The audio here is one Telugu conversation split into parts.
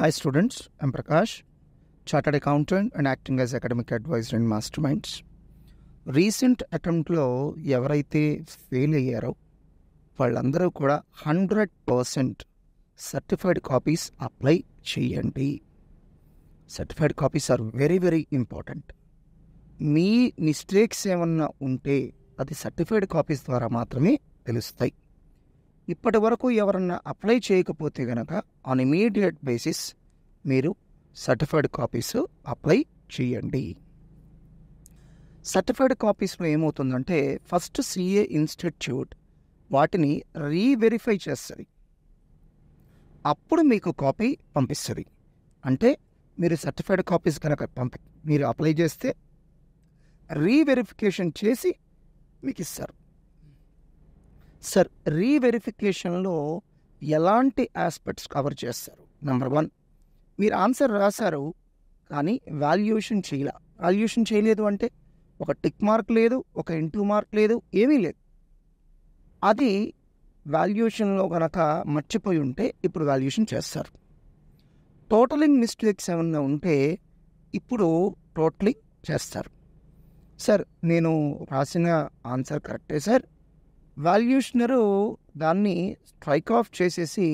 Hi students, I'm Prakash, Chartered Accountant and acting as Academic Advisor in Masterminds. Recent అటెంప్ట్లో ఎవరైతే ఫెయిల్ అయ్యారో వాళ్ళందరూ కూడా 100% సర్టిఫైడ్ కాపీస్ అప్లై చేయండి. Certified copies are very very important. మీ మిస్టేక్స్ ఏమన్నా ఉంటే అది సర్టిఫైడ్ కాపీస్ ద్వారా మాత్రమే తెలుస్తాయి. ఇప్పటి వరకు ఎవరన్నా అప్లై చేయకపోతే కనుక ఆన్ ఇమీడియట్ బేసిస్ మీరు సర్టిఫైడ్ కాపీస్ అప్లై చేయండి. సర్టిఫైడ్ కాపీస్లో ఏమవుతుందంటే ఫస్ట్ సిఏ ఇన్స్టిట్యూట్ వాటిని రీవెరిఫై చేస్తుంది, అప్పుడు మీకు కాపీ పంపిస్తుంది. అంటే మీరు సర్టిఫైడ్ కాపీస్ కనుక మీరు అప్లై చేస్తే రీవెరిఫికేషన్ చేసి మీకు ఇస్తారు. సార్, రీవెరిఫికేషన్లో ఎలాంటి ఆస్పెక్ట్స్ కవర్ చేస్తారు? నెంబర్ 1, మీరు ఆన్సర్ రాశారు కానీ వాల్యుయేషన్ చేయలేదు అంటే ఒక టిక్ మార్క్ లేదు, ఒక ఇంటూ మార్క్ లేదు, ఏమీ లేదు. అది వాల్యుయేషన్లో కనుక మర్చిపోయి ఉంటే ఇప్పుడు వాల్యుయేషన్ చేస్తారు. టోటలింగ్ మిస్టేక్స్ ఏమన్నా ఉంటే ఇప్పుడు టోటలింగ్ చేస్తారు. సార్, నేను రాసిన ఆన్సర్ కరెక్టే సార్, వాల్యుయేషనరు దాన్ని స్ట్రైక్ ఆఫ్ చేసేసి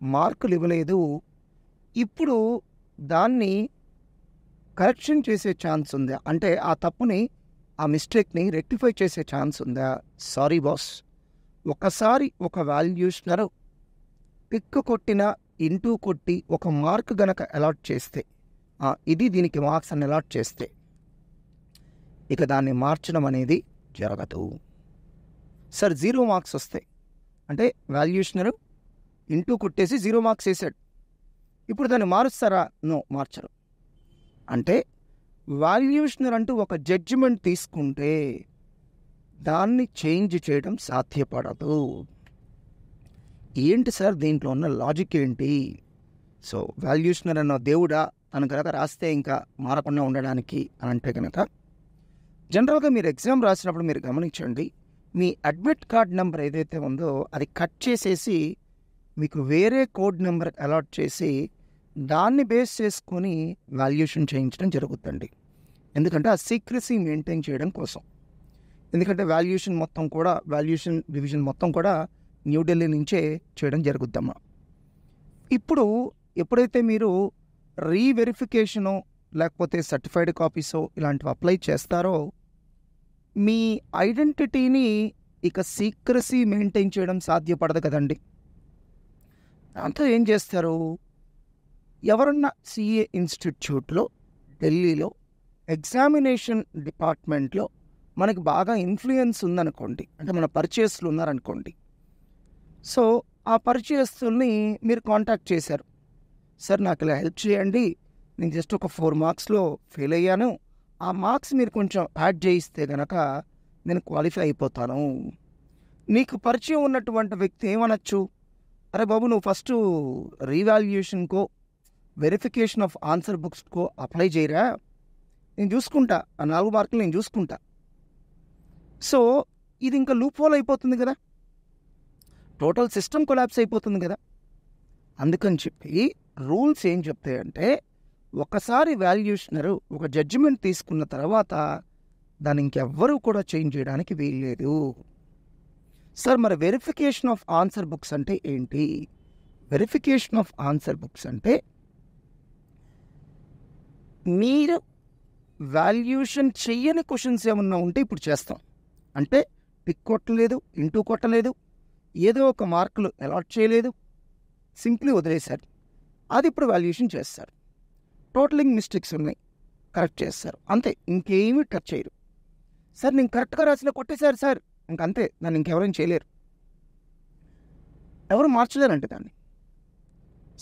మార్కులు ఇవ్వలేదు, ఇప్పుడు దాన్ని కరెక్షన్ చేసే ఛాన్స్ ఉందా, అంటే ఆ తప్పుని ఆ మిస్టేక్ని రెక్టిఫై చేసే ఛాన్స్ ఉందా? సారీ బాస్, ఒకసారి ఒక వాల్యుయేషనరు టిక్ కొట్టిన ఇంటూ కొట్టి ఒక మార్క్ గనక అలాట్ చేస్తే, ఇది దీనికి మార్క్స్ అని అలాట్ చేస్తే ఇక దాన్ని మార్చడం అనేది జరగదు. సార్, 0 మార్క్స్ వస్తాయి అంటే వాల్యుయేషనరు ఇంటూ కొట్టేసి 0 మార్క్స్ వేసాడు, ఇప్పుడు దాన్ని మారుస్తారా? నో, మార్చరు. అంటే వాల్యుయేషనర్ అంటూ ఒక జడ్జిమెంట్ తీసుకుంటే దాన్ని చేంజ్ చేయడం సాధ్యపడదు. ఏంటి సార్ దీంట్లో ఉన్న లాజిక్ ఏంటి? సో వాల్యుయేషనర్ అన్న దేవుడా తను కనుక రాస్తే ఇంకా మారకుండా ఉండడానికి అని అంటే కనుక జనరల్గా మీరు ఎగ్జామ్ రాసినప్పుడు మీరు గమనించండి, మీ అడ్మిట్ కార్డ్ నెంబర్ ఏదైతే ఉందో అది కట్ చేసేసి మీకు వేరే కోడ్ నెంబర్ అలాట్ చేసి దాన్ని బేస్ చేసుకొని వాల్యుయేషన్ చేయించడం జరుగుతుంది. ఎందుకంటే ఆ సీక్రెసీ మెయింటైన్ చేయడం కోసం. ఎందుకంటే వాల్యుయేషన్ రివిజన్ మొత్తం కూడా న్యూఢిల్లీ నుంచే చేయడం జరుగుద్దమ్మా. ఇప్పుడు ఎప్పుడైతే మీరు రీవెరిఫికేషను లేకపోతే సర్టిఫైడ్ కాపీసో ఇలాంటివి అప్లై చేస్తారో మీ ఐడెంటిటీని ఇక సీక్రెసీ మెయింటైన్ చేయడం సాధ్యపడదు కదండి. దాంతో ఏం చేస్తారు? ఎవరన్నా సిఏ ఇన్స్టిట్యూట్లో ఢిల్లీలో ఎగ్జామినేషన్ డిపార్ట్మెంట్లో మనకి బాగా ఇన్ఫ్లుయెన్స్ ఉందనుకోండి, అంటే మన పరిచయస్తులు ఉన్నారనుకోండి, సో ఆ పరిచయస్తుల్ని మీరు కాంటాక్ట్ చేశారు, సార్ నాకు ఇలా హెల్ప్ చేయండి, నేను జస్ట్ ఒక 4 మార్క్స్లో ఫెయిల్ అయ్యాను, ఆ మార్క్స్ మీరు కొంచెం యాడ్ చేయిస్తే కనుక నేను క్వాలిఫై అయిపోతాను. నీకు పరిచయం ఉన్నటువంటి వ్యక్తి ఏమనొచ్చు, అరే బాబు నువ్వు ఫస్ట్ రీవాల్యుయేషన్కో వెరిఫికేషన్ ఆఫ్ ఆన్సర్ బుక్స్కో అప్లై చేయరా, నేను చూసుకుంటా, ఆ 4 మార్కులు నేను చూసుకుంటా. సో ఇది ఇంకా లూప్ హోల్ అయిపోతుంది కదా, టోటల్ సిస్టమ్ కొలాప్స్ అయిపోతుంది కదా. అందుకని చెప్పి రూల్స్ ఏం చెప్తాయంటే ఒకసారి వాల్యుయేషనరు ఒక జడ్జిమెంట్ తీసుకున్న తర్వాత దాన్ని ఇంకెవ్వరూ కూడా చేంజ్ చేయడానికి వీల్లేదు. సార్, మరి వెరిఫికేషన్ ఆఫ్ ఆన్సర్ బుక్స్ అంటే ఏంటి? వెరిఫికేషన్ ఆఫ్ ఆన్సర్ బుక్స్ అంటే మీరు వాల్యుయేషన్ చెయ్యని క్వశ్చన్స్ ఏమన్నా ఉంటే ఇప్పుడు చేస్తాం. అంటే టిక్ కొట్టలేదు, ఇంటూ కొట్టలేదు, ఏదో ఒక మార్కులు అలాట్ చేయలేదు, సింప్లీ వదిలేశారు, అది ఇప్పుడు వాల్యుయేషన్ చేస్తారు. టోటలింగ్ మిస్టేక్స్ ఉన్నాయి, కరెక్ట్ చేస్తారు, అంతే, ఇంకేమీ టచ్ చేయరు. సార్, నేను కరెక్ట్గా రాసిన కొట్టేశారు సార్, ఇంకంతే, దాన్ని ఇంకెవరైనా చేయలేరు, ఎవరు మార్చలేరంటే దాన్ని.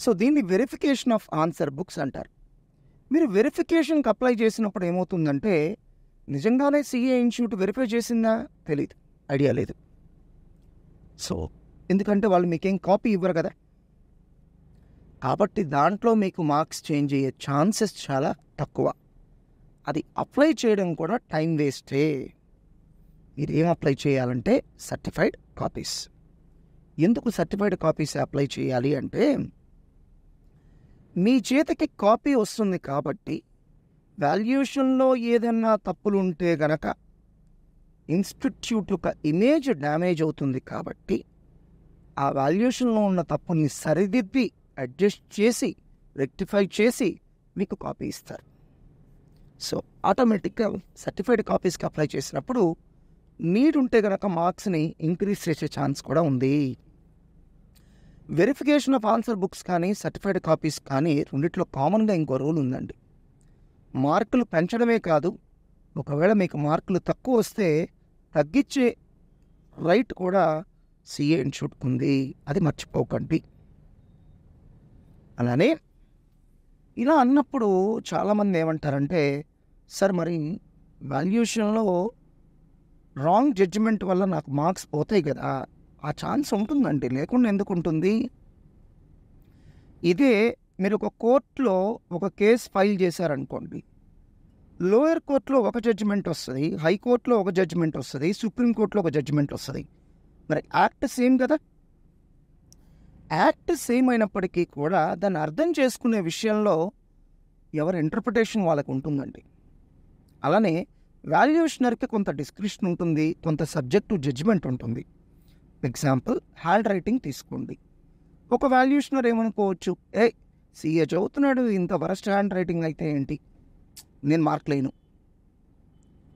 సో దీన్ని వెరిఫికేషన్ ఆఫ్ ఆన్సర్ బుక్స్ అంటారు. మీరు వెరిఫికేషన్కి అప్లై చేసినప్పుడు ఏమవుతుందంటే నిజంగానే సిఏ ఇన్స్టిట్యూట్ వెరిఫై చేసిందా తెలీదు, ఐడియా లేదు. సో ఎందుకంటే వాళ్ళు మీకేం కాపీ ఇవ్వరు కదా, కాబట్టి దాంట్లో మీకు మార్క్స్ చేంజ్ అయ్యే ఛాన్సెస్ చాలా తక్కువ. అది అప్లై చేయడం కూడా టైం వేస్టే. మీరు ఏం అప్లై చేయాలంటే సర్టిఫైడ్ కాపీస్. ఎందుకు సర్టిఫైడ్ కాపీస్ అప్లై చేయాలి అంటే మీ చేతికి కాపీ వస్తుంది కాబట్టి వాల్యుయేషన్‌లో ఏదన్నా తప్పులుంటే గనక ఇన్‌స్టిట్యూట్ యొక్క ఇమేజ్ డ్యామేజ్ అవుతుంది కాబట్టి, ఆ వాల్యుయేషన్‌లో ఉన్న తప్పుని సరిదిద్ది, అడ్జస్ట్ చేసి, రెక్టిఫై చేసి మీకు కాపీ ఇస్తారు. సో, ఆటోమేటిక్‌గా సర్టిఫైడ్ కాపీస్‌కి అప్లై చేసినప్పుడు నీడ్ ఉంటే గనక మార్క్స్‌ని ఇంక్రీజ్ చేసే ఛాన్స్ కూడా ఉంది. వెరిఫికేషన్ ఆఫ్ ఆన్సర్ బుక్స్ కానీ, సర్టిఫైడ్ కాపీస్ కానీ రెండిట్లో కామన్‌గా ఇంకో రూల్ ఉందండి. మార్కులు పెంచడమే కాదు, ఒకవేళ మీకు మార్కులు తక్కువ వస్తే తగ్గించే రైట్ కూడా సీఏ ఇన్స్టిట్యూట్‌కి ఉంది. అది మర్చిపోకండి. అలానే ఇలా అన్నప్పుడు చాలామంది ఏమంటారంటే, సార్ మరి వాల్యుయేషన్‌లో రాంగ్ జడ్జిమెంట్ వల్ల నాకు మార్క్స్ పోతాయి కదా! ఆ ఛాన్స్ ఉంటుందండి. లేకుండా ఎందుకు ఉంటుంది? ఇదే మీరు ఒక కోర్ట్‌లో ఒక కేస్ ఫైల్ చేశారనుకోండి. లోయర్ కోర్ట్‌లో ఒక జడ్జిమెంట్ వస్తది. హైకోర్ట్‌లో ఒక జడ్జిమెంట్ వస్తది. సుప్రీం కోర్ట్‌లో ఒక జడ్జిమెంట్ వస్తది. మరి యాక్ట్ సేమ్ కదా! యాక్ట్ సేమ్ అయినప్పటికీ కూడా దాన్ని అర్థం చేసుకునే విషయంలో ఎవరి ఇంటర్ప్రిటేషన్ వాళ్ళకు ఉంటుందండి. అలానే వాల్యుయేషనర్‌కి కొంత డిస్క్రిప్షన్ ఉంటుంది. కొంత సబ్జెక్టివ్ జడ్జిమెంట్ ఉంటుంది. ఎగ్జాంపుల్ హ్యాండ్ రైటింగ్ తీసుకోండి. ఒక వాల్యుయేషనర్ ఏమనుకోవచ్చు, సీఏ చదువుతున్నాడు, ఇంత వరస్ట్ హ్యాండ్ రైటింగ్ అయితే ఏంటి, నేను మార్కులేయను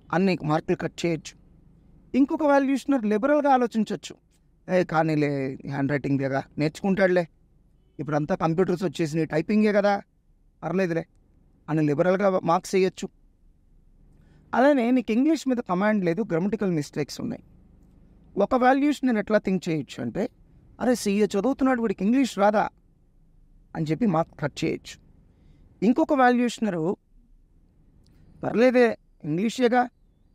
అని నీకు మార్కులు కట్ చేయొచ్చు. ఇంకొక వాల్యుయేషనర్ లిబరల్గా ఆలోచించవచ్చు. కానీలే హ్యాండ్ రైటింగ్ కదా, నేర్చుకుంటాడులే, ఇప్పుడంతా కంప్యూటర్స్ వచ్చేసినాయి, టైపింగే కదా, పర్లేదులే అని లిబరల్గా మార్క్స్ వేయచ్చు. అలానే నీకు ఇంగ్లీష్ మీద కమాండ్ లేదు, గ్రామటికల్ మిస్టేక్స్ ఉన్నాయి. ఒక వాల్యూస్ నేను ఎట్లా థింక్ చేయొచ్చు అంటే, అరే సీఏ చదువుతున్నాడు, వీడికి ఇంగ్లీష్ రాదా అని చెప్పి మార్క్ కట్ చేయొచ్చు. ఇంకొక వాల్యుయేషనరు పర్లేదే ఇంగ్లీషేగా,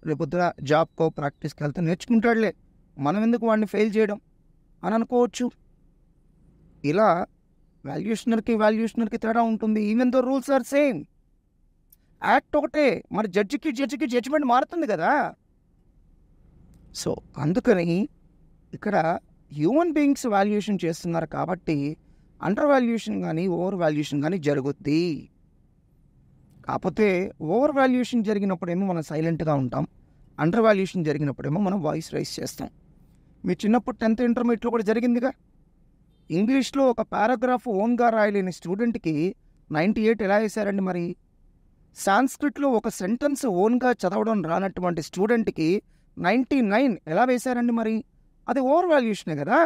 రేపొద్దున జాబ్కో ప్రాక్టీస్కి వెళ్తే నేర్చుకుంటాడులే, మనం ఎందుకు వాడిని ఫెయిల్ చేయడం అని అనుకోవచ్చు. ఇలా వాల్యుయేషనర్కి తేడా ఉంటుంది. Even though rules are same, act ఒకటే, మరి జడ్జికి జడ్జిమెంట్ మారుతుంది కదా. సో అందుకని ఇక్కడ హ్యూమన్ బీయింగ్స్ వాల్యుయేషన్ చేస్తున్నారు కాబట్టి అండర్ వాల్యుయేషన్ కానీ ఓవర్ వాల్యుయేషన్ కానీ జరుగుద్ది. కాకపోతే ఓవర్ వాల్యుయేషన్ జరిగినప్పుడేమో మనం సైలెంట్గా ఉంటాం, అండర్ వాల్యుయేషన్ జరిగినప్పుడేమో మనం వాయిస్ రైజ్ చేస్తాం. మీ చిన్నప్పుడు 10th ఇంటర్మీడియట్లో కూడా జరిగిందిగా. ఇంగ్లీష్లో ఒక పారాగ్రాఫ్ ఓన్గా రాయలేని స్టూడెంట్కి 98 ఎలా వేశారండి మరి? సాంస్క్రిట్లో ఒక సెంటెన్స్ ఓన్గా చదవడం రానటువంటి స్టూడెంట్కి 99 ఎలా వేశారండి మరి? అది ఓవర్ వాల్యుయేషనే కదా.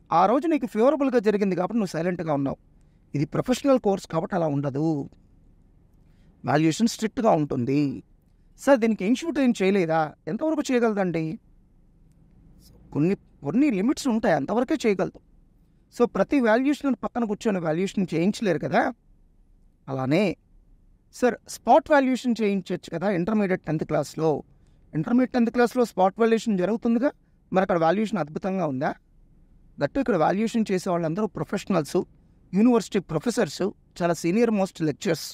ఆ రోజు నీకు ఫేవరబుల్గా జరిగింది కాబట్టి నువ్వు సైలెంట్గా ఉన్నావు. ఇది ప్రొఫెషనల్ కోర్స్ కాబట్టి అలా ఉండదు, వాల్యుయేషన్ స్ట్రిక్ట్గా ఉంటుంది. సార్ దీనికి ఇన్స్టిట్యూట్ ఏం చేయలేదా? ఎంతవరకు చేయగలదండి? కొన్ని లిమిట్స్ ఉంటాయి, అంతవరకే చేయగలదు. సో ప్రతి వాల్యుయేషన్ పక్కన కూర్చొని వాల్యుయేషన్ చేయించలేరు కదా. అలానే సార్ స్పాట్ వాల్యుయేషన్ చేయించవచ్చు కదా ఇంటర్మీడియట్ 10th క్లాస్లో. ఇంటర్మీడియట్ 10th క్లాస్లో స్పాట్ వాల్యుయేషన్ జరుగుతుందిగా, మరి అక్కడ వాల్యుయేషన్ అద్భుతంగా ఉందా? దట్టు ఇక్కడ వాల్యుయేషన్ చేసే వాళ్ళందరూ ప్రొఫెషనల్స్, యూనివర్సిటీ ప్రొఫెసర్స్, చాలా సీనియర్ మోస్ట్ లెక్చర్స్.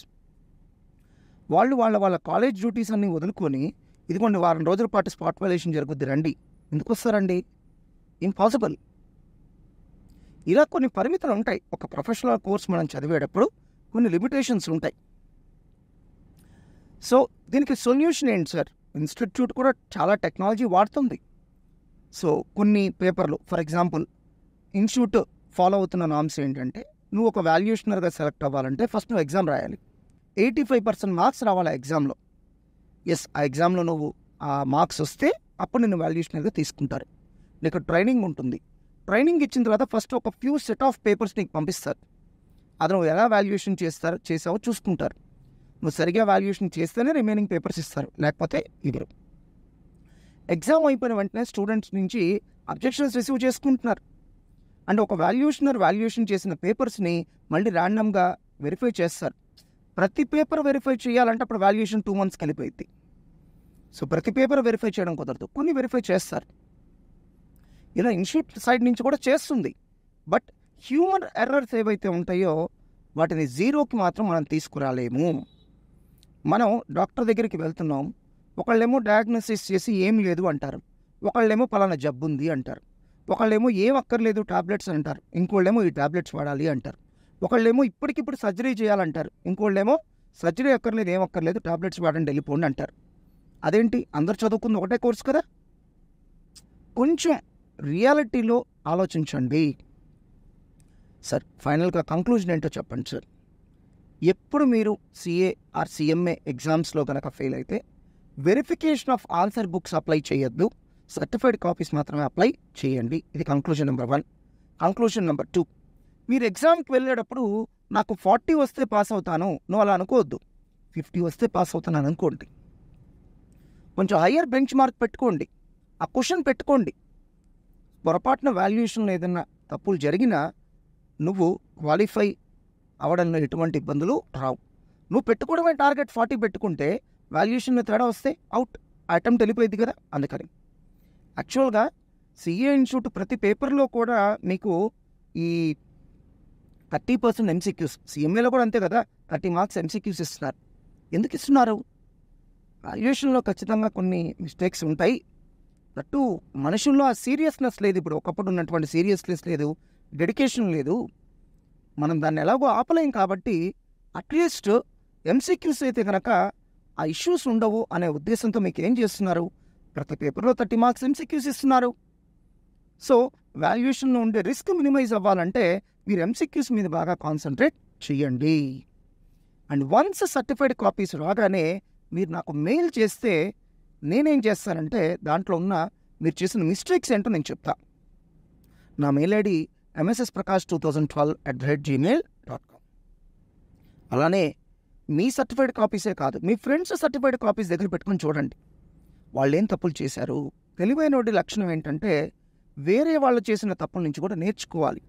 వాళ్ళు వాళ్ళ కాలేజ్ డ్యూటీస్ అన్నీ వదులుకొని ఇదిగోండి వారం రోజుల పాటు స్పాట్ వాల్యుయేషన్ జరుగుద్ది రండి, ఎందుకు వస్తారండి? ఇంపాసిబుల్. ఇలా కొన్ని పరిమితులు ఉంటాయి. ఒక ప్రొఫెషనల్ కోర్స్ మనం చదివేటప్పుడు కొన్ని లిమిటేషన్స్ ఉంటాయి. సో దీనికి సొల్యూషన్ ఏంటి సార్? ఇన్స్టిట్యూట్ కూడా చాలా టెక్నాలజీ వాడుతుంది. సో కొన్ని పేపర్లు, ఫర్ ఎగ్జాంపుల్ ఇన్స్టిట్యూట్ ఫాలో అవుతున్న నామ్స్ ఏంటంటే, నువ్వు ఒక వాల్యుయేషనర్గా సెలెక్ట్ అవ్వాలంటే ఫస్ట్ నువ్వు ఎగ్జామ్ రాయాలి. 85% మార్క్స్ రావాలి ఆ ఎగ్జామ్లో. ఆ ఎగ్జామ్లో నువ్వు ఆ మార్క్స్ వస్తే అప్పుడు నేను వాల్యుయేషనర్గా తీసుకుంటారు. నీకు ట్రైనింగ్ ఉంటుంది. ట్రైనింగ్ ఇచ్చిన తర్వాత ఫస్ట్ ఒక ఫ్యూ సెట్ ఆఫ్ పేపర్స్ నీకు పంపిస్తారు. అది నువ్వు ఎలా వాల్యుయేషన్ చేసావో చూసుకుంటారు. నువ్వు సరిగా వాల్యుయేషన్ చేస్తేనే రిమైనింగ్ పేపర్స్ ఇస్తారు, లేకపోతే ఇవ్వరు. ఎగ్జామ్ అయిపోయిన వెంటనే స్టూడెంట్స్ నుంచి అబ్జెక్షన్స్ రిసీవ్ చేసుకుంటున్నారు. అండ్ ఒక వాల్యుయేషన్ చేసిన పేపర్స్ని మళ్ళీ ర్యాండమ్గా వెరిఫై చేస్తారు. ప్రతి పేపర్ వెరిఫై చేయాలంటే అప్పుడు వాల్యుయేషన్ 2 months కలిపోయింది. సో ప్రతి పేపర్ వెరిఫై చేయడం కుదరదు, కొన్ని వెరిఫై చేస్తారు. ఇలా ఇన్స్టిట్యూట్ సైడ్ నుంచి కూడా చేస్తుంది. బట్ హ్యూమన్ ఎర్రర్స్ ఏవైతే ఉంటాయో వాటిని జీరోకి మాత్రం మనం తీసుకురాలేము. మనం డాక్టర్ దగ్గరికి వెళ్తున్నాం, ఒకళ్ళేమో డయాగ్నోసిస్ చేసి ఏం లేదు అంటారు, ఒకళ్ళేమో పలానా జబ్బు ఉంది అంటారు, ఒకళ్ళేమో ఏం అక్కర్లేదు టాబ్లెట్స్ అంటారు, ఇంకోళ్ళేమో ఈ టాబ్లెట్స్ వాడాలి అంటారు. ఒకళ్ళేమో ఇప్పటికిప్పుడు సర్జరీ చేయాలంటారు, ఇంకోళ్ళేమో సర్జరీ అక్కర్లేదు, ఏం అక్కర్లేదు, టాబ్లెట్స్ వాడండి వెళ్ళిపోండి అంటారు. అదేంటి, అందరు చదువుకుంది ఒకటే కోర్సు కదా. కొంచెం రియాలిటీలో ఆలోచించండి. సార్ ఫైనల్గా కంక్లూజన్ ఏంటో చెప్పండి సార్. ఎప్పుడు మీరు సిఏ ఆర్ సిఎంఏ ఎగ్జామ్స్లో కనుక ఫెయిల్ అయితే verification of answer books apply చేయొద్దు, సర్టిఫైడ్ కాపీస్ మాత్రమే అప్లై చేయండి. ఇది కంక్లూజన్ నెంబర్ 1. కంక్లూజన్ నెంబర్ 2, మీరు ఎగ్జామ్కి వెళ్ళేటప్పుడు నాకు 40 వస్తే పాస్ అవుతాను, నువ్వు అలా అనుకోవద్దు. 50 వస్తే పాస్ అవుతాను అనుకోండి. కొంచెం హయ్యర్ బెంచ్ మార్క్ పెట్టుకోండి, ఆ క్వశ్చన్ పెట్టుకోండి. పొరపాటున వాల్యుయేషన్లో ఏదైనా తప్పులు జరిగినా నువ్వు క్వాలిఫై అవ్వడంలో ఎటువంటి ఇబ్బందులు రావు. నువ్వు పెట్టుకోవడమే టార్గెట్ 40 పెట్టుకుంటే వాల్యుయేషన్లో తేడా వస్తే అవుట్, అటెంప్ట్ వెళ్ళిపోయింది కదా. అందుకని యాక్చువల్గా సిఏ ఇన్స్టిట్యూట్ ప్రతి పేపర్లో కూడా మీకు ఈ 30% ఎంసీక్యూస్, సిఎంఏలో కూడా అంతే కదా, 30 మార్క్స్ ఎంసీక్యూస్ ఇస్తున్నారు. ఎందుకు ఇస్తున్నారు? వాల్యుయేషన్లో ఖచ్చితంగా కొన్ని మిస్టేక్స్ ఉంటాయి. దట్టు మనుషుల్లో ఆ సీరియస్నెస్ లేదు. ఇప్పుడు ఒకప్పుడు ఉన్నటువంటి సీరియస్నెస్ లేదు, డెడికేషన్ లేదు. మనం దాన్ని ఎలాగో ఆపలేం కాబట్టి అట్లీస్ట్ ఎంసీక్యూస్ అయితే కనుక ఆ ఇష్యూస్ ఉండవు అనే ఉద్దేశంతో మీకు ఏం చేస్తున్నారు, ప్రతి పేపర్లో 30 మార్క్స్ ఎంసీక్యూస్ ఇస్తున్నారు. సో వాల్యుయేషన్లో ఉండే రిస్క్ మినిమైజ్ అవ్వాలంటే మీరు ఎంసీక్యూస్ మీద బాగా కాన్సన్ట్రేట్ చేయండి. అండ్ వన్స్ సర్టిఫైడ్ కాపీస్ రాగానే మీరు నాకు మెయిల్ చేస్తే నేనేం చేస్తానంటే దాంట్లో ఉన్న మీరు చేసిన మిస్టేక్స్ ఏంటో నేను చెప్తా. నా మెయిల్ ఐడి mssprakash2012@gmail.com. అలానే మీ సర్టిఫైడ్ కాపీసే కాదు, మీ ఫ్రెండ్స్ సర్టిఫైడ్ కాపీస్ దగ్గర పెట్టుకొని చూడండి, వాళ్ళు ఏం తప్పులు చేశారు. తెలివైన వాడి లక్షణం ఏంటంటే వేరే వాళ్ళు చేసిన తప్పుల నుంచి కూడా నేర్చుకోవాలి.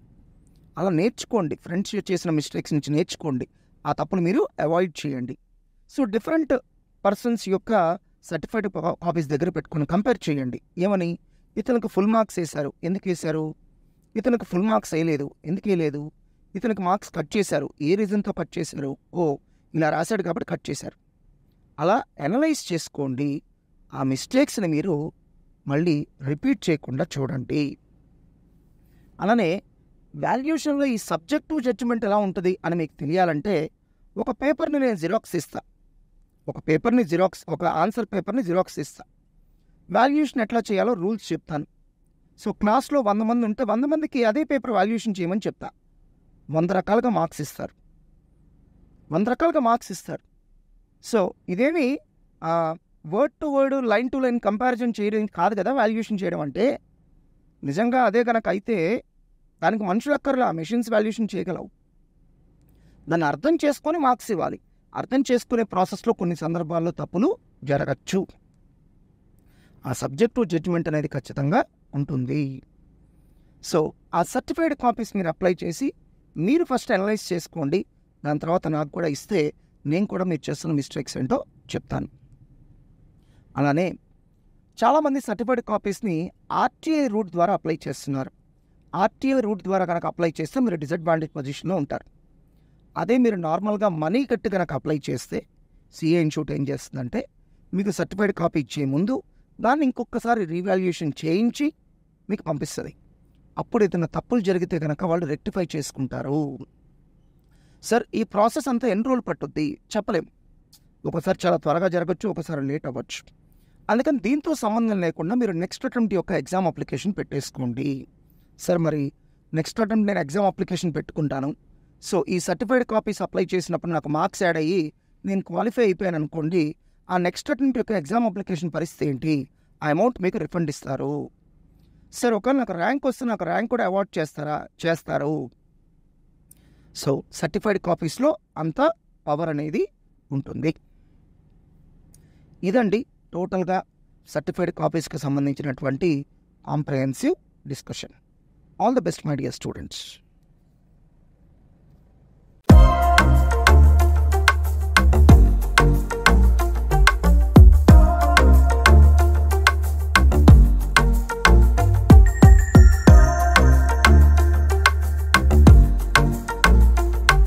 అలా నేర్చుకోండి, ఫ్రెండ్స్ చేసిన మిస్టేక్స్ నుంచి నేర్చుకోండి, ఆ తప్పులు మీరు అవాయిడ్ చేయండి. సో డిఫరెంట్ పర్సన్స్ యొక్క సర్టిఫైడ్ కాపీస్ దగ్గర పెట్టుకొని కంపేర్ చేయండి. ఏమని, ఇతనికి ఫుల్ మార్క్స్ వేశారు, ఎందుకు వేశారు, ఇతనికి ఫుల్ మార్క్స్ వేయలేదు, ఎందుకు వేయలేదు, ఇతనికి మార్క్స్ కట్ చేశారు, ఏ రీజన్తో కట్ చేశారు, ఓ ఇలా రాశాడు కాబట్టి కట్ చేశారు. అలా అనలైజ్ చేసుకోండి. ఆ మిస్టేక్స్ని మీరు మళ్ళీ రిపీట్ చేయకుండా చూడండి. అలానే వాల్యుయేషన్లో ఈ సబ్జెక్టివ్ జడ్జిమెంట్ ఎలా ఉంటుంది అని మీకు తెలియాలంటే ఒక పేపర్ని నేను జిరాక్స్ ఇస్తా, ఒక ఆన్సర్ పేపర్ని జిరాక్స్ ఇస్తా. వాల్యుయేషన్ ఎట్లా చేయాలో రూల్స్ చెప్తాను. సో క్లాస్లో 100 మంది ఉంటే 100 మందికి అదే పేపర్ వాల్యుయేషన్ చేయమని చెప్తా. 100 రకాలుగా మార్క్స్ ఇస్తారు. సో ఇదేమి word to word, line to line comparison చేయడం కాదు కదా వాల్యుయేషన్ చేయడం అంటే. నిజంగా అదే కనుక అయితే దానికి మనుషులు అక్కర్లా, మెషిన్స్ వాల్యుయేషన్ చేయగలవు. దాన్ని అర్థం చేసుకొని మార్క్స్ ఇవ్వాలి. అర్థం చేసుకునే ప్రాసెస్లో కొన్ని సందర్భాల్లో తప్పులు జరగచ్చు. ఆ సబ్జెక్టివ్ జడ్జిమెంట్ అనేది ఖచ్చితంగా ఉంటుంది. సో ఆ సర్టిఫైడ్ కాపీస్ మీరు అప్లై చేసి మీరు ఫస్ట్ అనలైజ్ చేసుకోండి. దాని తర్వాత నాకు కూడా ఇస్తే నేను కూడా మీరు చేస్తున్న మిస్టేక్స్ ఏంటో చెప్తాను. అలానే చాలామంది సర్టిఫైడ్ కాపీస్ని ఆర్టీఐ రూట్ ద్వారా అప్లై చేస్తున్నారు. ఆర్టీఐ రూట్ ద్వారా కనుక అప్లై చేస్తే మీరు డిసడ్వాంటేజ్ పొజిషన్లో ఉంటారు. అదే మీరు నార్మల్గా మనీ కట్టి కనుక అప్లై చేస్తే సిఏ ఇన్స్టిట్యూట్ ఏం చేస్తుందంటే మీకు సర్టిఫైడ్ కాపీ ఇచ్చే ముందు దాన్ని ఇంకొకసారి రీవాల్యుయేషన్ చేయించి మీకు పంపిస్తుంది. అప్పుడు ఏదైనా తప్పులు జరిగితే కనుక వాళ్ళు రెక్టిఫై చేసుకుంటారు. సార్ ఈ ప్రాసెస్ అంతా ఎన్ని రోజులు పట్టుద్ది చెప్పలేం. ఒకసారి చాలా త్వరగా జరగచ్చు, ఒకసారి లేట్ అవ్వచ్చు. అందుకని దీంతో సంబంధం లేకుండా మీరు నెక్స్ట్ అటెంప్ట్ యొక్క ఎగ్జామ్ అప్లికేషన్ పెట్టేసుకోండి. సార్ మరి నెక్స్ట్ అటెంప్ట్ నేను ఎగ్జామ్ అప్లికేషన్ పెట్టుకుంటాను, సో ఈ సర్టిఫైడ్ కాపీస్ అప్లై చేసినప్పుడు నాకు మార్క్స్ యాడ్ అయ్యి నేను క్వాలిఫై అయిపోయాను అనుకోండి, ఆ నెక్స్ట్ అటెంప్ట్ యొక్క ఎగ్జామ్ అప్లికేషన్ పరిస్థితి ఏంటి, ఆ అమౌంట్ మీకు రిఫండ్ ఇస్తారు. సార్ ఒకవేళ నాకు ర్యాంక్ వస్తే నాకు ర్యాంక్ కూడా అవార్డ్ చేస్తారు. సో సర్టిఫైడ్ కాపీస్లో అంత పవర్ అనేది ఉంటుంది. ఇదండి టోటల్గా సర్టిఫైడ్ కాపీస్కి సంబంధించినటువంటి comprehensive discussion. All the best my dear students.